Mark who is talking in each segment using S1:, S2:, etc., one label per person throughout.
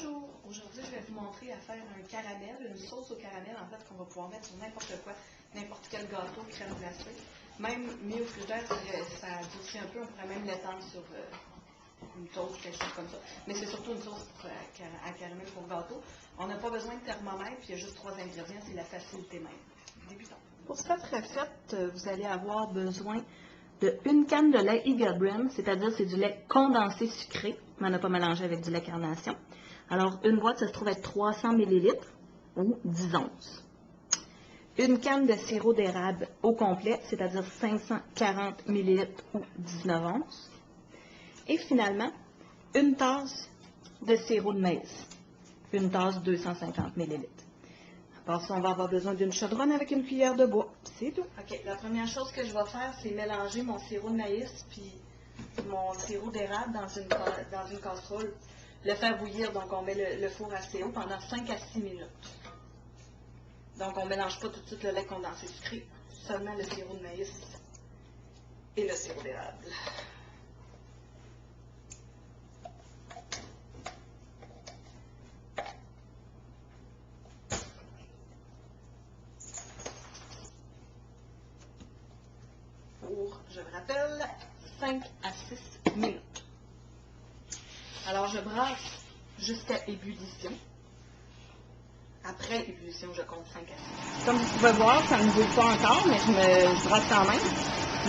S1: Bonjour, aujourd'hui je vais vous montrer à faire un caramel, une sauce au caramel en fait qu'on va pouvoir mettre sur n'importe quoi, n'importe quel gâteau, crème glacée. Même mis au frigidaire, ça durcit un peu, on pourrait même l'étendre sur une toast, quelque chose comme ça. Mais c'est surtout une sauce à caramel pour gâteau. On n'a pas besoin de thermomètre, puis il y a juste 3 ingrédients, c'est la facilité même. Débutons. Pour cette recette, vous allez avoir besoin de une canne de lait Eagle Brand, c'est-à-dire c'est du lait condensé sucré. On n'en a pas mélangé avec du lait carnation. Alors, une boîte, ça se trouve être 300 ml ou 10 onces. Une canne de sirop d'érable au complet, c'est-à-dire 540 ml ou 19 onces. Et finalement, une tasse de sirop de maïs, une tasse 250 ml. À part ça, on va avoir besoin d'une chaudronne avec une cuillère de bois. C'est tout. OK. La première chose que je vais faire, c'est mélanger mon sirop de maïs puis mon sirop d'érable dans une casserole. Le faire bouillir, donc on met le four assez haut pendant 5 à 6 minutes. Donc on ne mélange pas tout de suite le lait condensé sucré, seulement le sirop de maïs et le sirop d'érable. Pour, je vous rappelle, 5 à 6 minutes. Alors je brasse jusqu'à ébullition. Après ébullition, je compte 5 à 6. Comme vous pouvez voir, ça ne bouille pas encore, mais je brasse quand même.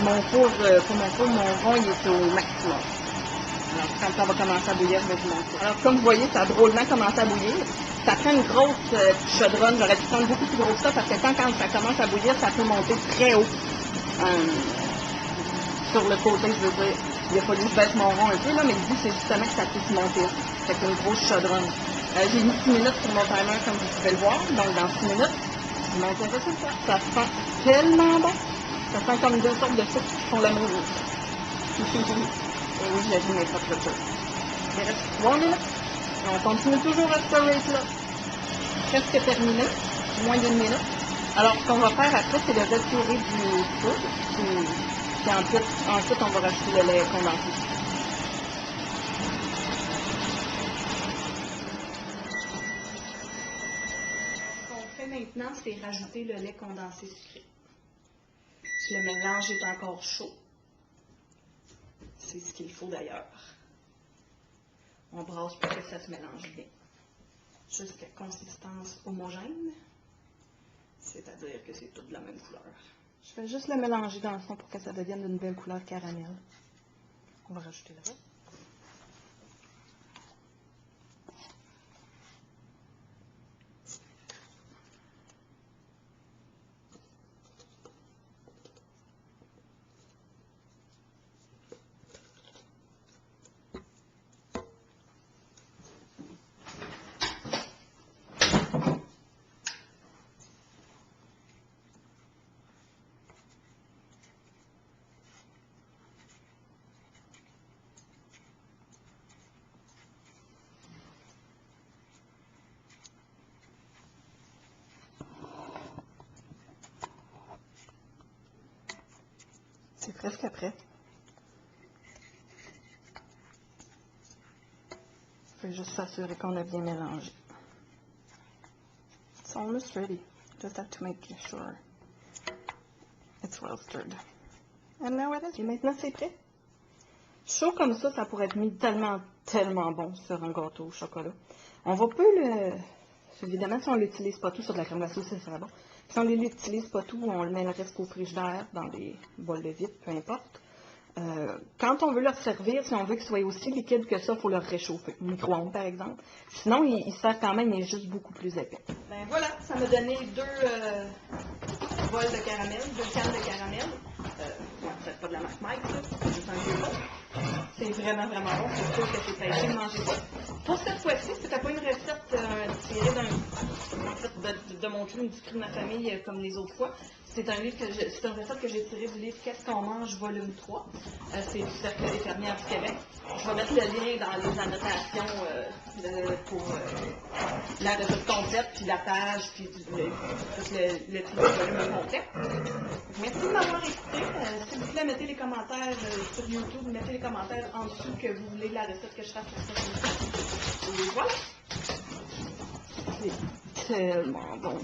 S1: Mon four, pour mon four, mon rond, il est au maximum. Alors quand ça va commencer à bouillir, je vais vous montrer. Alors comme vous voyez, ça a drôlement commencé à bouillir. Ça prend une grosse chaudronne. J'aurais pu prendre beaucoup plus gros que ça parce que quand ça commence à bouillir, ça peut monter très haut. Sur le côté, je veux dire, il a fallu que je baisse mon rond un peu, là, mais le but, c'est justement que ça puisse monter. C'est une grosse chaudronne. J'ai mis 6 minutes sur mon timer, comme vous pouvez le voir. Donc, dans 6 minutes, je monte le résultat. Ça sent tellement bon. Ça sent comme 2 sortes de sucre qui font l'amour. Et oui, j'ai vu mes propres choses. Il reste 3 minutes. Et on continue toujours à ce rate-là. Presque terminé. Moins d'1 minute. Alors, ce qu'on va faire après, c'est le retirer du four. Puis ensuite, on va rajouter le lait condensé. Ce qu'on fait maintenant, c'est rajouter le lait condensé sucré. Le mélange est encore chaud. C'est ce qu'il faut d'ailleurs. On brasse pour que ça se mélange bien. Jusqu'à consistance homogène. C'est-à-dire que c'est tout de la même couleur. Je vais juste le mélanger dans le fond pour que ça devienne d'une belle couleur caramel. On va rajouter le reste. C'est presque prêt. Il faut juste s'assurer qu'on a bien mélangé. It's almost ready. Just have to make sure it's well stirred. And now it is. Et maintenant, c'est prêt. Chaud comme ça, ça pourrait être mis tellement, tellement bon sur un gâteau au chocolat. On va peu le... Évidemment, si on ne l'utilise pas tout sur de la crème glacée, ça serait bon. Si on ne l'utilise pas tout, on le met le reste au frigidaire, dans des bols de vitre, peu importe. Quand on veut le servir, si on veut qu'il soit aussi liquide que ça, il faut le réchauffer. Micro-ondes, par exemple. Sinon, il sert quand même, il est juste beaucoup plus épais. Ben voilà, ça m'a donné 2 bols de caramel, 2 cannes de caramel. Peut-être pas de la marque Mike, ça. C'est juste un vieux pot. C'est vraiment, vraiment bon. C'est sûr que c'est facile de manger ça. Pour cette fois-ci, c'était pas une recette tirée de mon livre, du cri de ma famille, comme les autres fois. C'est une recette que j'ai tirée du livre Qu'est-ce qu'on mange, volume 3. C'est du Cercle des fermières du Québec. Je vais mettre le lien dans les annotations pour la recette complète, puis la page, puis le titre du volume complet. Merci de m'avoir écouté. S'il vous plaît, mettez les commentaires sur YouTube, mettez les commentaires en dessous que vous voulez la recette que je fasse sur cette émission. Et voilà! C'est tellement bon.